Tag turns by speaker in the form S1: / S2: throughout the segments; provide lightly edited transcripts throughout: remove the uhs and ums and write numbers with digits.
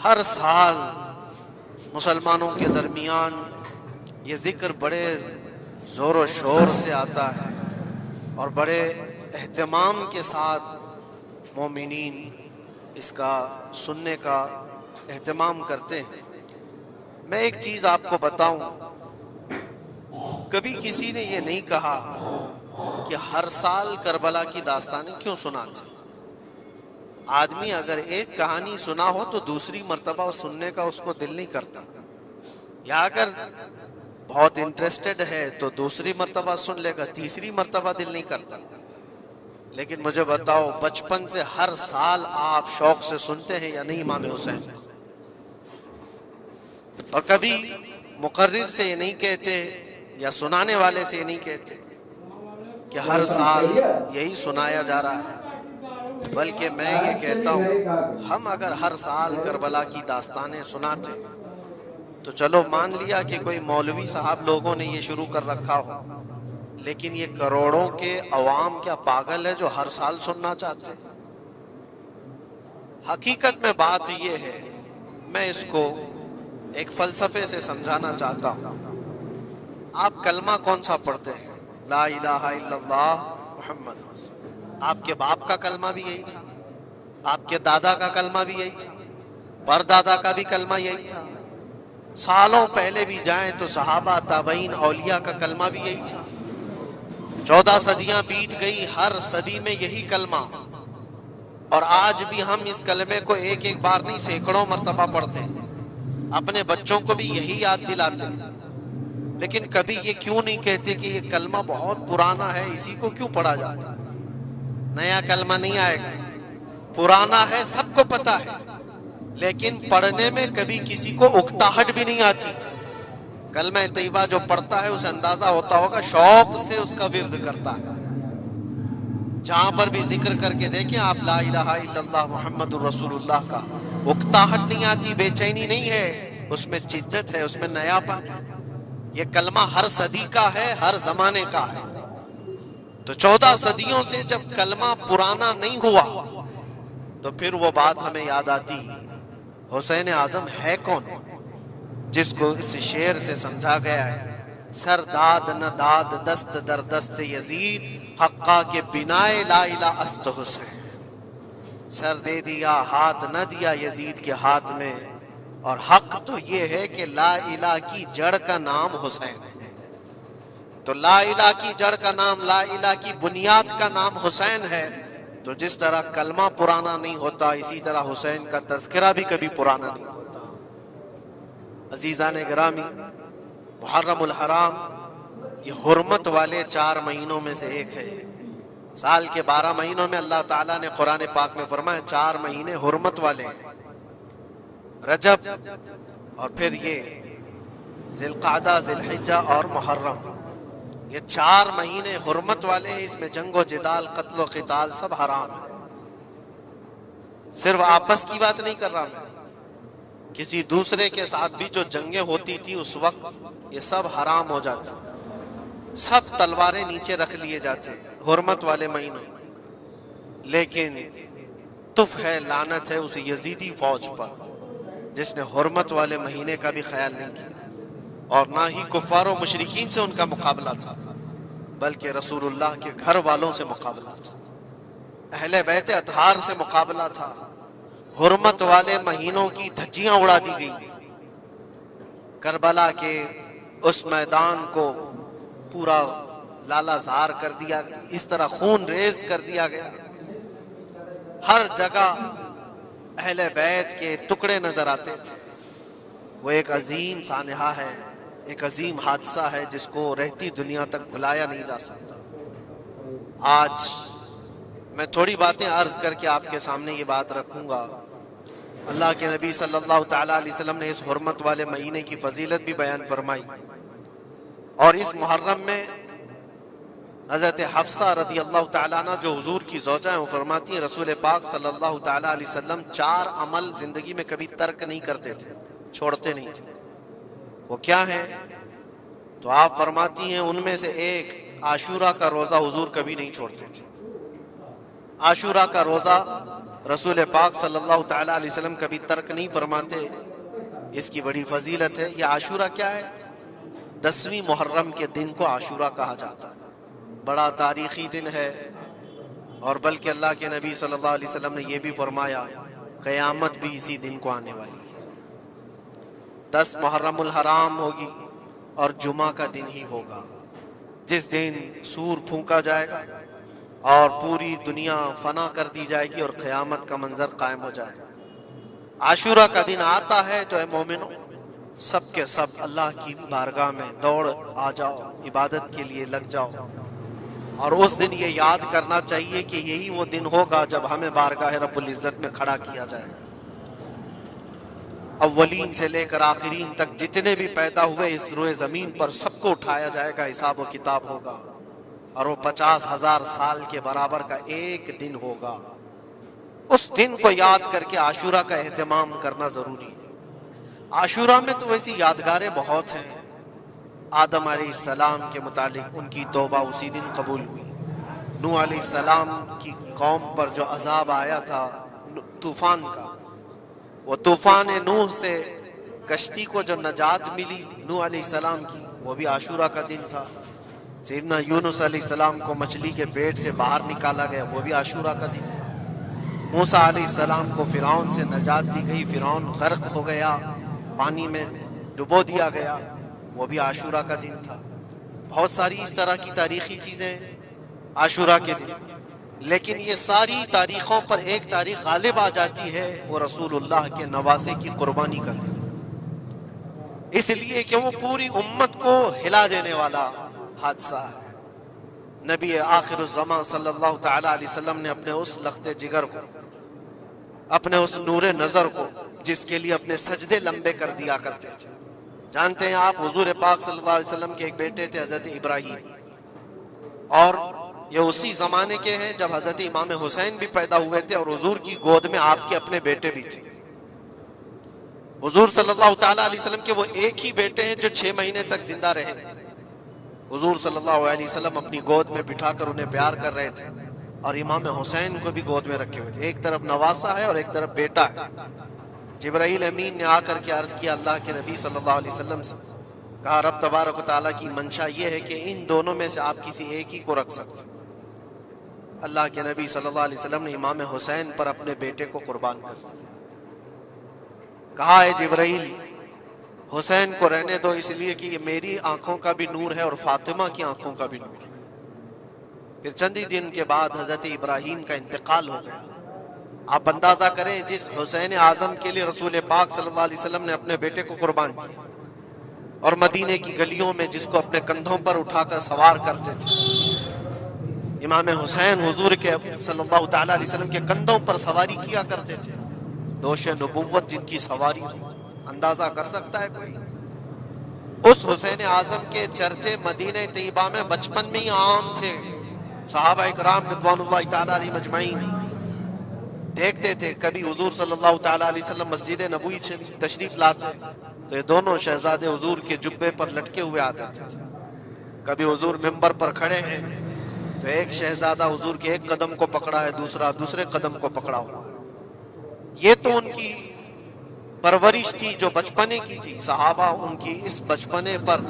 S1: ہر سال مسلمانوں کے درمیان یہ ذکر بڑے زور و شور سے آتا ہے اور بڑے اہتمام کے ساتھ مومنین اس کا سننے کا اہتمام کرتے ہیں۔ میں ایک چیز آپ کو بتاؤں، کبھی کسی نے یہ نہیں کہا کہ ہر سال کربلا کی داستانیں کیوں سناتے۔ آدمی اگر ایک کہانی سنا ہو تو دوسری مرتبہ سننے کا اس کو دل نہیں کرتا، یا اگر بہت انٹرسٹڈ ہے تو دوسری مرتبہ سن لے گا، تیسری مرتبہ دل نہیں کرتا۔ لیکن مجھے بتاؤ، بچپن سے ہر سال آپ شوق سے سنتے ہیں یا نہیں امام حسین؟ اور کبھی مقرر سے یہ نہیں کہتے یا سنانے والے سے یہ نہیں کہتے کہ ہر سال یہی سنایا جا رہا ہے، بلکہ میں یہ کہتا ہوں ہم اگر ہر سال کربلا کی داستانیں سناتے تو چلو مان لیا کہ کوئی مولوی صاحب لوگوں نے یہ شروع کر رکھا ہو، لیکن یہ کروڑوں کے عوام کیا پاگل ہے جو ہر سال سننا چاہتے ہیں؟ حقیقت میں بات یہ ہے، میں اس کو ایک فلسفے سے سمجھانا چاہتا ہوں۔ آپ کلمہ کون سا پڑھتے ہیں؟ لا الہ الا اللہ محمد رسول اللہ۔ آپ کے باپ کا کلمہ بھی یہی تھا، آپ کے دادا کا کلمہ بھی یہی تھا، پردادا کا بھی کلمہ یہی تھا، سالوں پہلے بھی جائیں تو صحابہ تابعین اولیاء کا کلمہ بھی یہی تھا۔ 14 صدیاں بیت گئی، ہر صدی میں یہی کلمہ، اور آج بھی ہم اس کلمے کو ایک ایک بار نہیں سینکڑوں مرتبہ پڑھتے ہیں، اپنے بچوں کو بھی یہی یاد دلاتے ہیں۔ لیکن کبھی یہ کیوں نہیں کہتے کہ یہ کلمہ بہت پرانا ہے، اسی کو کیوں پڑھا جاتا ہے؟ نیا کلمہ نہیں آئے گا، پرانا ہے سب کو پتا ہے، لیکن پڑھنے میں کبھی کسی کو اکتاہٹ بھی نہیں آتی۔ کلمہ طیبہ جو پڑھتا ہے اسے اندازہ ہوتا ہوگا شوق سے اس کا ورد کرتا ہے۔ جہاں پر بھی ذکر کر کے دیکھیں آپ لا الہ الا اللہ محمد الرسول اللہ کا، اکتاہٹ نہیں آتی، بے چینی نہیں ہے، اس میں جدت ہے، اس میں نیاپن ہے۔ یہ کلمہ ہر صدی کا ہے، ہر زمانے کا ہے۔ تو 14 صدیوں سے جب کلمہ پرانا نہیں ہوا تو پھر وہ بات ہمیں یاد آتی، حسین اعظم ہے کون جس کو اس شعر سے سمجھا گیا ہے، سر داد نہ داد دست در دست یزید، حقا کے بنائے لا الہ است حسین۔ سر دے دیا ہاتھ نہ دیا یزید کے ہاتھ میں، اور حق تو یہ ہے کہ لا الہ کی جڑ کا نام حسین ہے۔ تو لا الہ کی جڑ کا نام، لا الہ کی بنیاد کا نام حسین ہے۔ تو جس طرح کلمہ پرانا نہیں ہوتا، اسی طرح حسین کا تذکرہ بھی کبھی پرانا نہیں ہوتا۔ عزیزان گرامی، محرم الحرام یہ حرمت والے 4 مہینوں میں سے ایک ہے۔ سال کے 12 مہینوں میں اللہ تعالیٰ نے قرآن پاک میں فرمایا 4 مہینے حرمت والے ہیں، رجب اور پھر یہ ذی القعدہ، ذی الحجہ اور محرم، یہ 4 مہینے حرمت والے ہیں۔ اس میں جنگ و جدال، قتل و قتال سب حرام ہے۔ صرف آپس کی بات نہیں کر رہا میں، کسی دوسرے کے ساتھ بھی جو جنگیں ہوتی تھی اس وقت یہ سب حرام ہو جاتی، سب تلواریں نیچے رکھ لیے جاتے حرمت والے مہینوں۔ لیکن تف ہے، لعنت ہے اس یزیدی فوج پر جس نے حرمت والے مہینے کا بھی خیال نہیں کیا، اور نہ ہی کفار و مشرکین سے ان کا مقابلہ تھا، بلکہ رسول اللہ کے گھر والوں سے مقابلہ تھا، اہل بیت اطہار سے مقابلہ تھا۔ حرمت والے مہینوں کی دھجیاں اڑا دی گئی، کربلا کے اس میدان کو پورا لالا زار کر دیا، اس طرح خون ریز کر دیا گیا، ہر جگہ اہل بیت کے ٹکڑے نظر آتے تھے۔ وہ ایک عظیم سانحہ ہے، ایک عظیم حادثہ ہے جس کو رہتی دنیا تک بھلایا نہیں جا سکتا۔ آج میں تھوڑی باتیں عرض کر کے آپ کے سامنے یہ بات رکھوں گا۔ اللہ کے نبی صلی اللہ تعالیٰ علیہ وسلم نے اس حرمت والے مہینے کی فضیلت بھی بیان فرمائی، اور اس محرم میں حضرت حفصہ رضی اللہ تعالیٰ عنہ جو حضور کی زوجہ ہیں وہ فرماتی ہیں رسول پاک صلی اللہ تعالیٰ علیہ وسلم 4 عمل زندگی میں کبھی ترک نہیں کرتے تھے، چھوڑتے نہیں تھے۔ وہ کیا ہیں؟ تو آپ فرماتی ہیں ان میں سے ایک عاشورہ کا روزہ حضور کبھی نہیں چھوڑتے تھے۔ عاشورہ کا روزہ رسول پاک صلی اللہ تعالیٰ علیہ وسلم کبھی ترک نہیں فرماتے، اس کی بڑی فضیلت ہے۔ یہ عاشورہ کیا ہے؟ 10ویں محرم کے دن کو عاشورہ کہا جاتا ہے، بڑا تاریخی دن ہے، اور بلکہ اللہ کے نبی صلی اللہ علیہ وسلم نے یہ بھی فرمایا قیامت بھی اسی دن کو آنے والی ہے۔ 10 محرم الحرام ہوگی اور جمعہ کا دن ہی ہوگا، جس دن سور پھونکا جائے گا اور پوری دنیا فنا کر دی جائے گی اور قیامت کا منظر قائم ہو جائے گا۔ عاشورہ کا دن آتا ہے تو اے مومنو، سب کے سب اللہ کی بارگاہ میں دوڑ آ جاؤ، عبادت کے لیے لگ جاؤ، اور اس دن یہ یاد کرنا چاہیے کہ یہی وہ دن ہوگا جب ہمیں بارگاہ رب العزت میں کھڑا کیا جائے گا۔ اولین سے لے کر آخرین تک جتنے بھی پیدا ہوئے اس روئے زمین پر سب کو اٹھایا جائے گا، حساب و کتاب ہوگا، اور وہ 50,000 سال کے برابر کا ایک دن ہوگا۔ اس دن کو یاد کر کے عاشورہ کا اہتمام کرنا ضروری ہے۔ عاشورہ میں تو ویسی یادگاریں بہت ہیں۔ آدم علیہ السلام کے متعلق ان کی توبہ اسی دن قبول ہوئی۔ نوح علیہ السلام کی قوم پر جو عذاب آیا تھا طوفان کا، وہ طوفان نوح سے کشتی کو جو نجات ملی نوح علیہ السلام کی، وہ بھی عاشورہ کا دن تھا۔ سیدنا یونس علیہ السلام کو مچھلی کے پیٹ سے باہر نکالا گیا، وہ بھی عاشورہ کا دن تھا۔ موسیٰ علیہ السلام کو فرعون سے نجات دی گئی، فرعون غرق ہو گیا، پانی میں ڈبو دیا گیا، وہ بھی عاشورہ کا دن تھا۔ بہت ساری اس طرح کی تاریخی چیزیں عاشورہ کے دن، لیکن یہ ساری تاریخوں پر ایک تاریخ غالب آ جاتی ہے، وہ رسول اللہ کے نواسے کی قربانی کا دن، اس لیے کہ وہ پوری امت کو ہلا دینے والا حادثہ ہے۔ نبی آخر الزمان صلی اللہ تعالیٰ علیہ وسلم نے اپنے اس لخت جگر کو، اپنے اس نور نظر کو، جس کے لیے اپنے سجدے لمبے کر دیا کرتے تھے۔ جانتے ہیں آپ حضور پاک صلی اللہ علیہ وسلم کے ایک بیٹے تھے حضرت ابراہیم، اور یہ اسی زمانے کے ہیں جب حضرت امام حسین بھی پیدا ہوئے تھے، اور حضور کی گود میں آپ کے اپنے بیٹے بھی تھے۔ حضور صلی اللہ تعالیٰ علیہ وسلم کے وہ ایک ہی بیٹے ہیں جو 6 مہینے تک زندہ رہے۔ حضور صلی اللہ علیہ وسلم اپنی گود میں بٹھا کر انہیں پیار کر رہے تھے، اور امام حسین کو بھی گود میں رکھے ہوئے تھے۔ ایک طرف نواسا ہے اور ایک طرف بیٹا ہے۔ جبرائیل امین نے آ کر کے عرض کیا اللہ کے نبی صلی اللہ علیہ وسلم سے، کہا رب تبارک و تعالیٰ کی منشا یہ ہے کہ ان دونوں میں سے آپ کسی ایک ہی کو رکھ سکتے۔ اللہ کے نبی صلی اللہ علیہ وسلم نے امام حسین پر اپنے بیٹے کو قربان کر دیا۔ کہا اے جبرائیل، حسین کو رہنے دو، اس لیے کہ یہ میری آنکھوں کا بھی نور ہے اور فاطمہ کی آنکھوں کا بھی نور ہے۔ پھر چند ہی دن کے بعد حضرت ابراہیم کا انتقال ہو گیا۔ آپ اندازہ کریں جس حسین اعظم کے لیے رسول پاک صلی اللہ علیہ وسلم نے اپنے بیٹے کو قربان کیا، اور مدینے کی گلیوں میں جس کو اپنے کندھوں پر اٹھا کر سوار کرتے تھے، امام حسین حضور کے صلی اللہ تعالیٰ علیہ وسلم کے کندھوں پر سواری کیا کرتے تھے۔ دوش نبوت جن کی سواری ہو، اندازہ کر سکتا ہے کوئی؟ اس حسین اعظم کے چرچے مدینہ طیبہ میں بچپن میں ہی عام تھے۔ صحابہ اکرام رضوان اللہ تعالیٰ علیہ مجمعین دیکھتے تھے، کبھی حضور صلی اللہ تعالیٰ علیہ وسلم مسجد نبوی تشریف لاتے تو یہ دونوں شہزادے حضور کے جبے پر لٹکے ہوئے آتے تھے۔ کبھی حضور ممبر پر کھڑے ہیں تو ایک شہزادہ حضور کے ایک قدم کو پکڑا ہے، دوسرا دوسرے قدم کو پکڑا ہوا ہے۔ یہ تو ان کی پرورش تھی جو بچپنے کی تھی۔ صحابہ ان کی اس بچپنے پر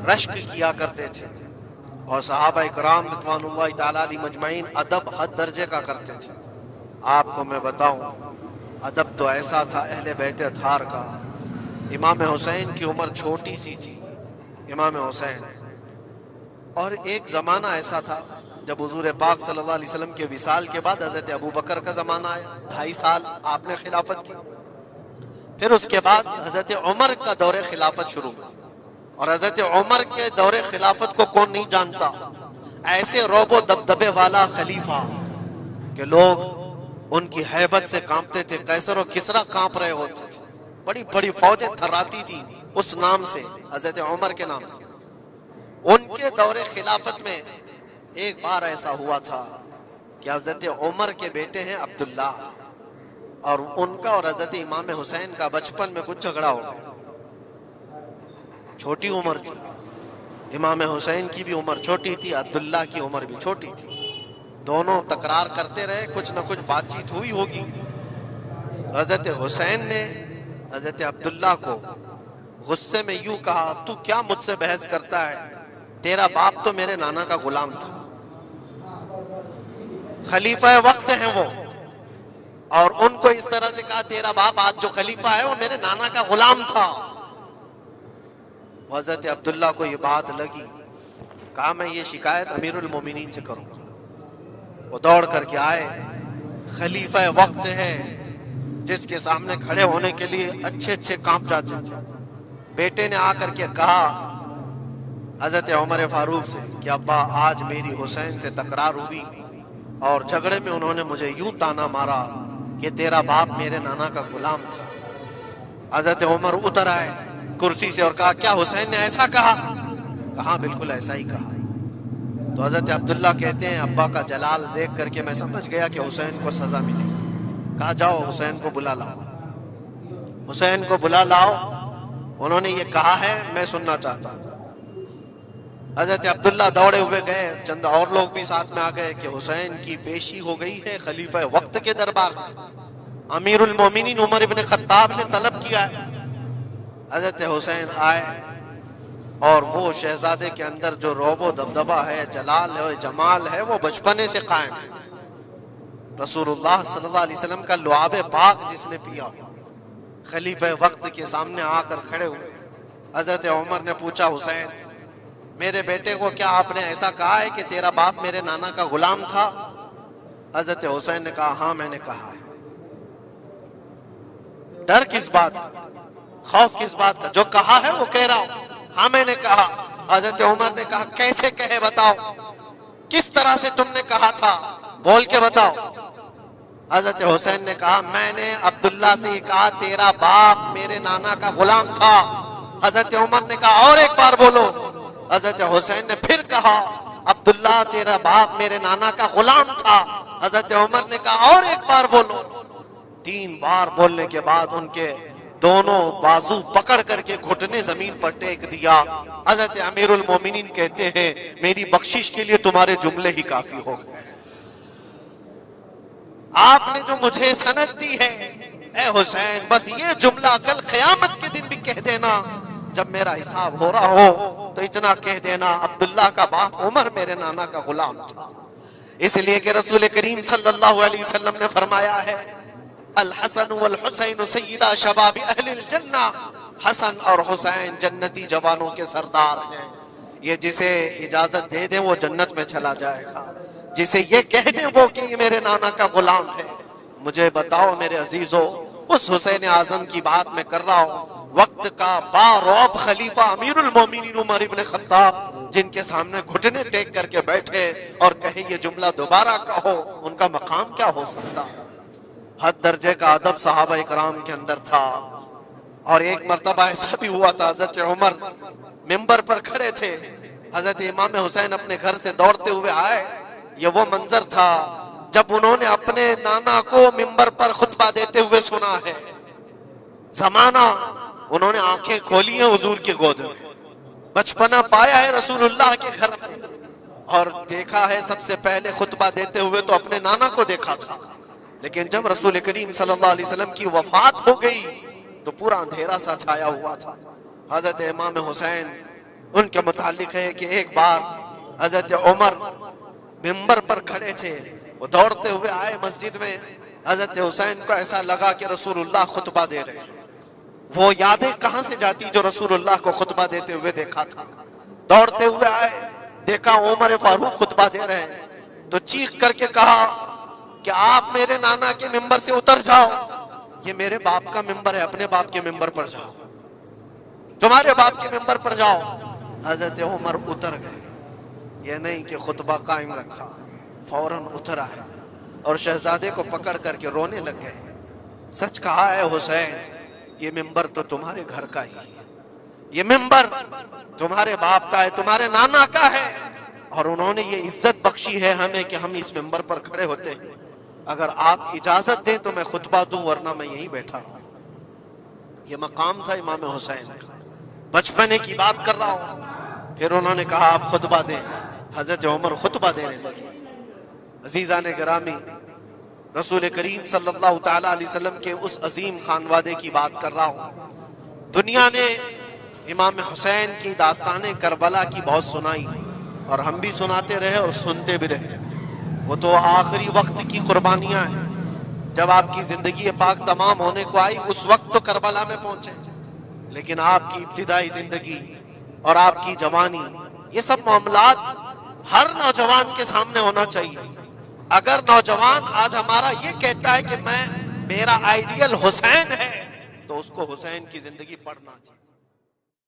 S1: رشک کیا کرتے تھے، اور صحابہ اکرام رضوان اللہ تعالیٰ علیہ مجمعین ادب حد درجے کا کرتے تھے۔ آپ کو میں بتاؤں، ادب تو ایسا تھا اہل بیت اطہار کا۔ امام حسین کی عمر چھوٹی سی تھی، امام حسین، اور ایک زمانہ ایسا تھا جب حضور پاک صلی اللہ علیہ وسلم کے وصال کے بعد حضرت ابو بکر کا زمانہ آیا، 2.5 سال آپ نے خلافت کی۔ پھر اس کے بعد حضرت عمر کا دور خلافت شروع ہوا، اور حضرت عمر کے دور خلافت کو کون نہیں جانتا؟ ایسے رعب و دبدبے والا خلیفہ کہ لوگ ان کی ہیبت سے کانپتے تھے، قیصر و کسریٰ کانپ رہے ہوتے تھے، بڑی بڑی فوجیں تھراتی تھی اس نام سے، حضرت عمر کے نام سے۔ ان کے دور خلافت میں ایک بار ایسا ہوا تھا کہ حضرت عمر کے بیٹے ہیں عبداللہ، اور ان کا اور حضرت امام حسین کا بچپن میں کچھ جھگڑا ہو گیا۔ چھوٹی عمر تھی، امام حسین کی بھی عمر چھوٹی تھی، عبداللہ کی عمر بھی چھوٹی تھی، دونوں تکرار کرتے رہے، کچھ نہ کچھ بات چیت ہوئی ہوگی. تو حضرت حسین نے حضرت عبداللہ کو غصے میں یوں کہا، تو کیا مجھ سے بحث کرتا ہے؟ تیرا باپ تو میرے نانا کا غلام تھا، خلیفہ وقت ہیں وہ، اور ان کو اس طرح سے کہا تیرا باپ آج جو خلیفہ ہے وہ میرے نانا کا غلام تھا. حضرت عبداللہ کو یہ بات لگی، کہا میں یہ شکایت امیر المومنین سے کروں گا. وہ دوڑ کر کے آئے، خلیفہ وقت ہے جس کے سامنے کھڑے ہونے کے لیے اچھے اچھے کانپ جاتے تھے. بیٹے نے آ کر کے کہا حضرت عمر فاروق سے کہ ابا آج میری حسین سے تکرار ہوئی اور جھگڑے میں انہوں نے مجھے یوں تانا مارا کہ تیرا باپ میرے نانا کا غلام تھا. حضرت عمر اتر آئے کرسی سے اور کہا کیا حسین نے ایسا کہا؟ کہا بالکل ایسا ہی کہا. تو حضرت عبداللہ کہتے ہیں ابا کا جلال دیکھ کر کے میں سمجھ گیا کہ حسین کو سزا ملے گی. کہا جاؤ حسین کو بلا لاؤ. حسین کو بلا لاؤ، انہوں نے یہ کہا ہے میں سننا چاہتا ہوں. حضرت عبداللہ دوڑے ہوئے گئے، چند اور لوگ بھی ساتھ میں آ گئے کہ حسین کی پیشی ہو گئی ہے خلیفہ وقت کے دربار میں. امیر المومنین عمر ابن خطاب نے طلب کیا ہے. حضرت حسین آئے اور وہ شہزادے کے اندر جو رعب و دبدبہ ہے، جلال ہے، جمال ہے، وہ بچپنے سے قائم ہے. رسول اللہ صلی اللہ علیہ وسلم کا لعاب پاک جس نے پیا، خلیفہ وقت کے سامنے آ کر کھڑے ہوئے. حضرت عمر نے پوچھا حسین میرے بیٹے کو کیا آپ نے ایسا کہا ہے کہ تیرا باپ میرے نانا کا غلام تھا؟ حضرت حسین نے کہا ہاں میں نے کہا ہے. ڈر کس بات کا، خوف کس بات کا؟ جو کہا ہے وہ کہہ رہا ہوں، ہاں میں نے کہا. حضرت عمر نے کہا کیسے کہے بتاؤ، کس طرح سے تم نے کہا تھا، بول کے بتاؤ. حضرت حسین نے کہا میں نے عبداللہ سے یہ کہا تیرا باپ میرے نانا کا غلام تھا. حضرت عمر نے کہا اور ایک بار بولو. حضرت حسین نے پھر کہا عبداللہ تیرا باپ میرے نانا کا غلام تھا. حضرت عمر نے کہا اور ایک بار بولو. 3 بار بولنے کے بعد ان کے دونوں بازو پکڑ کر کے گھٹنے زمین پر ٹیک دیا. حضرت امیر المومنین کہتے ہیں میری بخشش کے لیے تمہارے جملے ہی کافی ہو گئے. آپ نے جو مجھے سند دی ہے اے حسین، بس یہ جملہ کل قیامت کے دن بھی کہہ دینا، جب میرا حساب ہو رہا ہو تو اتنا کہہ دینا عبداللہ کا باپ عمر میرے نانا کا غلام تھا. اس لیے کہ رسول کریم صلی اللہ علیہ وسلم نے فرمایا ہے الحسن والحسین سیدہ شباب اہل الجنہ، حسن اور حسین جنتی جوانوں کے سردار ہیں. یہ جسے اجازت دے دیں وہ جنت میں چلا جائے گا، جسے یہ کہہ دیں وہ کہ یہ میرے نانا کا غلام ہے. مجھے بتاؤ میرے عزیزو، اس حسین اعظم کی بات میں کر رہا ہوں، وقت کا بارعب خلیفہ امیر المومنین عمر ابن خطاب جن کے سامنے گھٹنے ٹیک کر کے بیٹھے اور کہے یہ جملہ دوبارہ کہو، ان کا مقام کیا ہو سکتا؟ حد درجے کا ادب صحابہ اکرام کے اندر تھا. اور ایک مرتبہ ایسا بھی ہوا تھا، حضرت عمر ممبر پر کھڑے تھے، حضرت امام حسین اپنے گھر سے دوڑتے ہوئے آئے. یہ وہ منظر تھا جب انہوں نے اپنے نانا کو ممبر پر خطبہ دیتے ہوئے سنا ہے. زمانہ انہوں نے آنکھیں کھولی ہیں حضور کی گود میں، بچپنا پایا ہے رسول اللہ کے گھر میں، اور دیکھا ہے سب سے پہلے خطبہ دیتے ہوئے تو اپنے نانا کو دیکھا تھا. لیکن جب رسول کریم صلی اللہ علیہ وسلم کی وفات ہو گئی تو پورا اندھیرا سا چھایا ہوا تھا. حضرت امام حسین ان کے متعلق ہے کہ ایک بار حضرت عمر ممبر پر کھڑے تھے، وہ دوڑتے ہوئے آئے مسجد میں. حضرت حسین کو ایسا لگا کہ رسول اللہ خطبہ دے رہے ہیں. وہ یادیں کہاں سے جاتی جو رسول اللہ کو خطبہ دیتے ہوئے دیکھا تھا. دوڑتے ہوئے آئے، دیکھا عمر فاروق خطبہ دے رہے ہیں، تو چیخ کر کے کہا کہ آپ میرے نانا کے ممبر سے اتر جاؤ، یہ میرے باپ کا ممبر ہے، اپنے باپ کے ممبر پر جاؤ، تمہارے باپ کے ممبر پر جاؤ. حضرت عمر اتر گئے، یہ نہیں کہ خطبہ قائم رکھا، فوراً اتر آئے اور شہزادے کو پکڑ کر کے رونے لگ گئے. سچ کہا ہے حسین، یہ ممبر تو تمہارے گھر کا ہی ہے، یہ ممبر تمہارے باپ کا ہے، تمہارے نانا کا ہے، اور انہوں نے یہ عزت بخشی ہے ہمیں کہ ہم اس ممبر پر کھڑے ہوتے ہیں. اگر آپ اجازت دیں تو میں خطبہ دوں، ورنہ میں یہیں بیٹھا ہوں. یہ مقام تھا امام حسین کا. بچپنے کی بات کر رہا ہوں. پھر انہوں نے کہا آپ خطبہ دیں. حضرت عمر خطبہ دینے لگے. عزیزان گرامی، رسول کریم صلی اللہ تعالیٰ علیہ وسلم کے اس عظیم خانوادے کی بات کر رہا ہوں۔ دنیا نے امام حسین کی داستان کربلا کی بہت سنائی، اور ہم بھی سناتے رہے اور سنتے بھی رہے۔ وہ تو آخری وقت کی قربانیاں ہیں، جب آپ کی زندگی پاک تمام ہونے کو آئی اس وقت تو کربلا میں پہنچے، لیکن آپ کی ابتدائی زندگی اور آپ کی جوانی، یہ سب معاملات ہر نوجوان کے سامنے ہونا چاہیے۔ اگر نوجوان آج ہمارا یہ کہتا ہے کہ میرا آئیڈیل حسین ہے، تو اس کو حسین کی زندگی پڑھنا چاہیے۔